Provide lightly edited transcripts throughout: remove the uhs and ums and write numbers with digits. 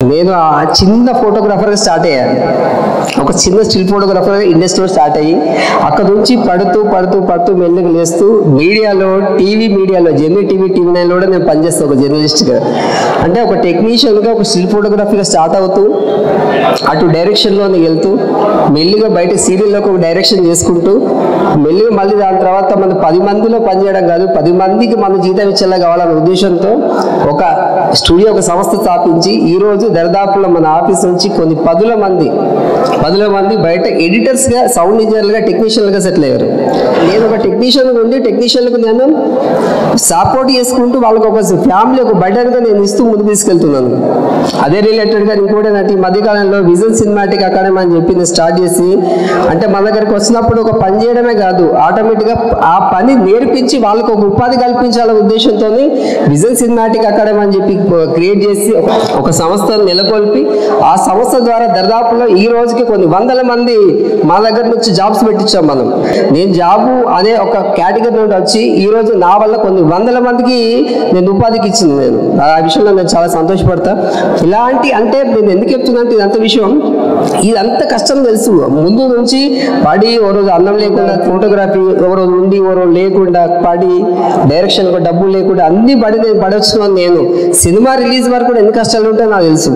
నేను ఆ చిన్న ఫోటోగ్రాఫర్గా స్టార్ట్ అయ్యాను. ఒక చిన్న స్టిల్ ఫోటోగ్రాఫర్ ఇండస్ట్రీలో స్టార్ట్ అయ్యి అక్కడ నుంచి పడుతూ మెల్లగా లేస్తూ మీడియాలో జెమినీ టీవీ9లో కూడా నేను పనిచేస్తాను ఒక జర్నలిస్ట్గా. అంటే ఒక టెక్నీషియన్గా ఒక స్టిల్ ఫోటోగ్రఫీగా స్టార్ట్ అవుతూ అటు డైరెక్షన్లోనే వెళ్తూ మెల్లిగా బయట సీరియల్లోకి ఒక డైరెక్షన్ చేసుకుంటూ మెల్లిగా మళ్ళీ దాని తర్వాత మన 10 మందిలో పనిచేయడం కాదు 10 మందికి మన జీతం ఇచ్చేలా కావాలనే ఉద్దేశంతో ఒక స్టూడియో ఒక సంస్థ స్థాపించి ఈరోజు దరిదాపులో మన ఆఫీస్ నుంచి కొన్ని పదుల మంది బయట ఎడిటర్స్గా, సౌండ్ ఇంజనీర్లుగా, టెక్నీషియన్లుగా సెటిల్ అయ్యారు. నేను ఒక టెక్నీషియన్ ఉండి టెక్నీషియన్లకు నేను సపోర్ట్ చేసుకుంటూ వాళ్ళకి ఒక ఫ్యామిలీ ఒక బర్డెన్గా నేను ఇస్తూ ముందుకు తీసుకెళ్తున్నాను. అదే రిలేటెడ్గా ఇంకోటి ఏంటంటే ఈ మధ్యకాలంలో విజన్ సినిమాటిక్ అకాడమీ అని చెప్పి నేను స్టార్ట్ చేసి అంటే మన దగ్గరికి వచ్చినప్పుడు ఒక పని చేయడమే కాదు ఆటోమేటిక్గా ఆ పని నేర్పించి వాళ్ళకు ఒక ఉపాధి కల్పించాలనే ఉద్దేశంతో విజన్ సినిమాటిక్ అకాడమీ అని చెప్పి క్రియేట్ చేసి ఒక సంస్థను నెలకొల్పి ఆ సంస్థ ద్వారా దరిదాపులో ఈ రోజుకి కొన్ని వందల మంది మా దగ్గర నుంచి జాబ్స్ పెట్టించాం మనం. నేను జాబు అనే ఒక కేటగిరీ నుండి వచ్చి ఈ రోజు నా వల్ల కొన్ని వందల మందికి నేను ఉపాధికి ఇచ్చింది. నేను ఆ విషయంలో నేను చాలా సంతోషపడతా. ఇలాంటి అంటే నేను ఎందుకు చెప్తున్నానంటే ఇదంత విషయం ఇదంత కష్టం తెలుసు. ముందు నుంచి పడి ఓ రోజు అన్నం లేకుండా ఫోటోగ్రఫీ, ఓ రోజు ఉండి ఓ రోజు లేకుండా పడి డైరెక్షన్ డబ్బులు లేకుండా అన్ని నేను పడొచ్చున్నాను. నేను సినిమా రిలీజ్ వరకు కూడా ఎన్ని కష్టాలు ఉంటాయో నాకు తెలుసు.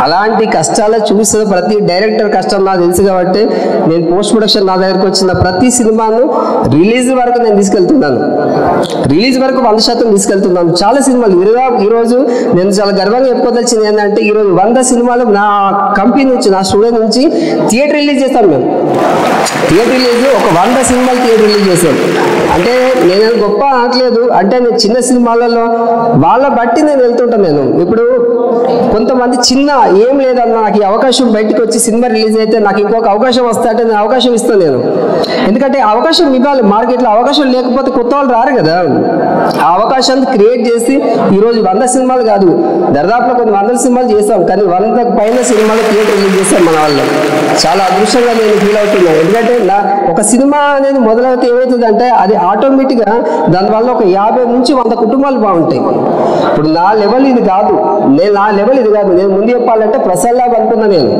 అలాంటి కష్టాలు చూసిన ప్రతి డైరెక్టర్ కష్టం నాకు తెలుసు కాబట్టి నేను పోస్ట్ ప్రొడక్షన్ నా దగ్గరకు వచ్చిన ప్రతి సినిమాను రిలీజ్ వరకు నేను తీసుకెళ్తున్నాను. రిలీజ్ వరకు 100% తీసుకెళ్తున్నాను. చాలా సినిమాలు ఈరోజు నేను చాలా గర్వంగా చెప్పుకోదలిచింది ఏంటంటే ఈరోజు 100 సినిమాలు నా కంపెనీ నుంచి నా స్టూడియో నుంచి థియేటర్ రిలీజ్ చేస్తాను. మేము థియేటర్ రిలీజ్ ఒక 100 సినిమాలు థియేటర్ రిలీజ్ చేశాను. అంటే నేను గొప్ప అనట్లేదు, అంటే నేను చిన్న సినిమాలలో వాళ్ళ బట్టి నేను వెళ్తుంటాను. నేను ఇప్పుడు కొంతమంది చిన్న ఏం లేదన్నా నాకు ఈ అవకాశం బయటకు వచ్చి సినిమా రిలీజ్ అయితే నాకు ఇంకొక అవకాశం వస్తే అంటే నేను అవకాశం ఇస్తాను. నేను ఎందుకంటే అవకాశం ఇవ్వాలి. మార్కెట్లో అవకాశం లేకపోతే కొత్త వాళ్ళు రారు కదా. ఆ అవకాశాన్ని క్రియేట్ చేసి ఈరోజు 100 సినిమాలు కాదు దరిదాపులో కొన్ని 100 సినిమాలు చేస్తాం, కానీ 100 పైన సినిమాలు థియేటర్ రిలీజ్ చేస్తాం మన వాళ్ళు. చాలా అదృష్టంగా నేను ఫీల్ అవుతున్నాను. ఎందుకంటే ఒక సినిమా అనేది మొదలైతే ఏమవుతుందంటే అది ఆటోమేటిక్గా దానివల్ల ఒక 50 నుంచి 100 కుటుంబాలు బాగుంటాయి. ఇప్పుడు నా లెవెల్ ఇది కాదు, నేను ముందు చెప్పాలంటే ప్రసల్లాగా అనుకున్నా. నేను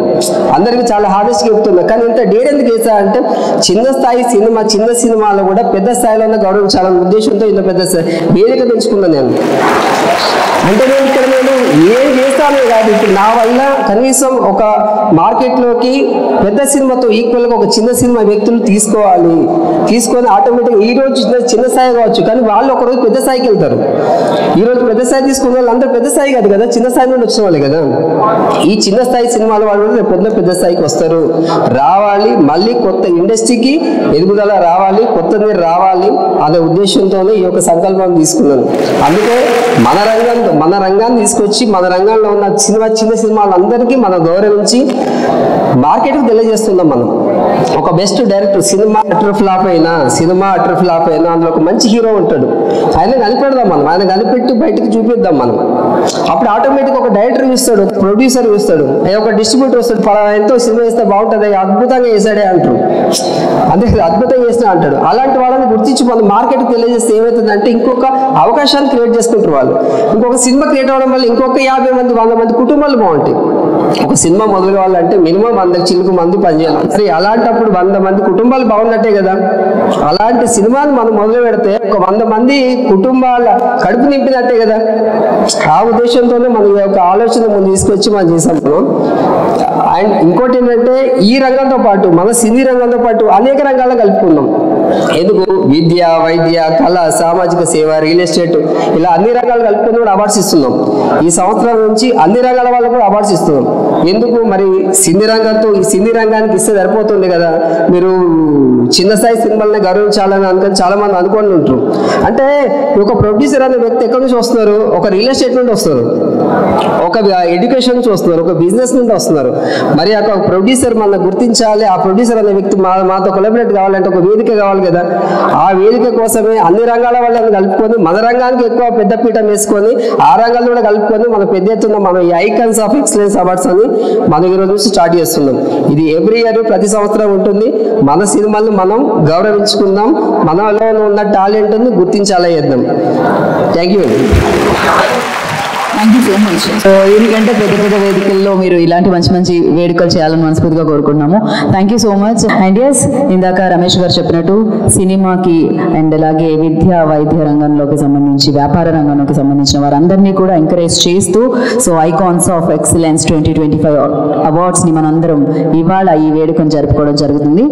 అందరికీ చాలా హానెస్ట్గా చెప్తున్నా. కానీ ఇంత డేర్ ఎందుకు వేసా అంటే చిన్న సినిమాలో కూడా పెద్ద స్థాయిలో గౌరవించాలనే ఉద్దేశంతో ఇంత పెద్ద వేదిక పెంచుకున్నాను నేను. అంటే నేను ఇక్కడ ఏం చేస్తానే కాదు, ఇప్పుడు నా వల్ల కనీసం ఒక మార్కెట్లోకి పెద్ద సినిమాతో ఈక్వల్గా ఒక చిన్న సినిమా వ్యక్తులు తీసుకొని ఆటోమేటిక్గా ఈ రోజు చిన్న స్థాయి కావచ్చు, కానీ వాళ్ళు ఒకరోజు పెద్ద స్థాయికి వెళ్తారు. ఈరోజు పెద్ద స్థాయి తీసుకున్న వాళ్ళు అందరూ పెద్ద స్థాయి కాదు కదా, చిన్న స్థాయి నుండి వచ్చిన వాళ్ళే కదా. ఈ చిన్న స్థాయి సినిమాల వాళ్ళు రేపు పొద్దున పెద్ద స్థాయికి వస్తారు. రావాలి, మళ్ళీ కొత్త ఇండస్ట్రీకి ఎదుగుదల రావాలి, కొత్త నీరు రావాలి అనే ఉద్దేశంతోనే ఈ యొక్క సంకల్పం తీసుకున్నాను. అందుకే మన రంగాన్ని తీసుకొచ్చి మన రంగంలో ఉన్న చిన్న సినిమాలందరికీ మనం గౌరవించి మార్కెట్కి తెలియజేస్తున్నాం. మనం ఒక best director cinema utter flop అయినా అందులో ఒక మంచి హీరో ఉంటాడు, ఆయన కనిపెడదాం మనం, ఆయన కనిపెట్టి బయటకు చూపిద్దాం మనం. అప్పుడు ఆటోమేటిక్ ఒక డైరెక్టర్ చూస్తాడు, ఒక ప్రొడ్యూసర్ చూస్తాడు, ఒక డిస్ట్రిబ్యూటర్ వస్తాడు, ఎంతో సినిమా వేస్తే బాగుంటుంది, అద్భుతంగా వేసాడే అంటారు, అంతే అద్భుతంగా వేసినా అంటాడు. అలాంటి వాళ్ళని గుర్తించి మనం మార్కెట్కి తెలియజేస్తే ఏమవుతుందంటే ఇంకొక అవకాశాన్ని క్రియేట్ చేసుకుంటారు వాళ్ళు. ఇంకొక సినిమా క్రియేట్ అవ్వడం వల్ల ఇంకొక 50 మంది 100 మంది కుటుంబాలు బాగుంటాయి. ఒక సినిమా మొదలు కావాలంటే మినిమం 100 చిలుకు మంది పనిచేయాలి. సరే అలాంటప్పుడు 100 మంది కుటుంబాలు బాగున్నట్టే కదా. అలాంటి సినిమాలు మనం మొదలు పెడితే ఒక 100 మంది కుటుంబాల కడుపు నింపినట్టే కదా. ఆ ఉద్దేశంతోనే మనం ఈ యొక్క ఆలోచన ముందు తీసుకొచ్చి మనం చేసాం. అండ్ ఇంకోటి ఏంటంటే ఈ రంగంతో పాటు మన సినీ రంగంతో పాటు అనేక రంగాల్లో కలుపుకున్నాం. ఎందుకు విద్య, వైద్య, కళ, సామాజిక సేవ, రియల్ ఎస్టేట్ ఇలా అన్ని రంగాలు కలుపుకొని కూడా అవార్డ్స్ ఇస్తున్నాం. ఈ సంవత్సరం నుంచి అన్ని రంగాల వాళ్ళకు కూడా అవార్డ్స్ ఇస్తున్నాం. ఎందుకు మరి సినీ రంగానికి ఇస్తే సరిపోతుంది కదా, మీరు చిన్న స్థాయి సినిమాలని గౌరవించాలని అనుకుని చాలా మంది అనుకొని ఉంటారు. అంటే ఒక ప్రొడ్యూసర్ అనే వ్యక్తి ఎక్కడి నుంచి వస్తున్నారు, ఒక రియల్ ఎస్టేట్ నుండి వస్తారు, ఒక ఎడ్యుకేషన్ నుంచి వస్తున్నారు, ఒక బిజినెస్ నుండి వస్తున్నారు. మరి ఒక ప్రొడ్యూసర్ మన గుర్తించాలి, ఆ ప్రొడ్యూసర్ అనే వ్యక్తి మాతో కొలాబరేట్ కావాలంటే ఒక వేదిక కావాలి కదా. ఆ వేదిక కోసమే అన్ని రంగాల వాళ్ళని కలుపుకొని మన రంగానికి ఎక్కువ పెద్ద పీఠం వేసుకొని ఆ రంగాల్లో కూడా కలుపుకొని మన పెద్ద ఎత్తున మనం ఈ ఐకాన్స్ ఆఫ్ ఎక్సలెన్స్ అవార్డ్స్ అని మనం ఈరోజు నుంచి స్టార్ట్ చేస్తున్నాం. ఇది ఎవ్రీ ఇయర్ ప్రతి సంవత్సరం ఉంటుంది. మన సినిమాలను మనం గౌరవించుకుందాం, మనలో ఉన్న టాలెంట్ని గుర్తించాలి చేద్దాం. Thank you. Thank you so much. So దీనికంటే పెద్ద పెద్ద వేదికల్లో మీరు ఇలాంటి మంచి మంచి వేడుకలు చేయాలని మనస్ఫూర్తిగా కోరుకుంటున్నాము. Thank you so much. And yes, ఇందాక రమేష్ గారు చెప్పినట్టు సినిమాకి అండ్ అలాగే విద్యా వైద్య రంగంలోకి సంబంధించి, వ్యాపార రంగంలోకి సంబంధించిన వారందరినీ కూడా ఎంకరేజ్ చేస్తూ సో ఐకాన్స్ ఆఫ్ ఎక్సలెన్స్ 2025 అవార్డ్స్ని మనందరం ఇవాళ ఈ వేడుకను జరుపుకోవడం జరుగుతుంది.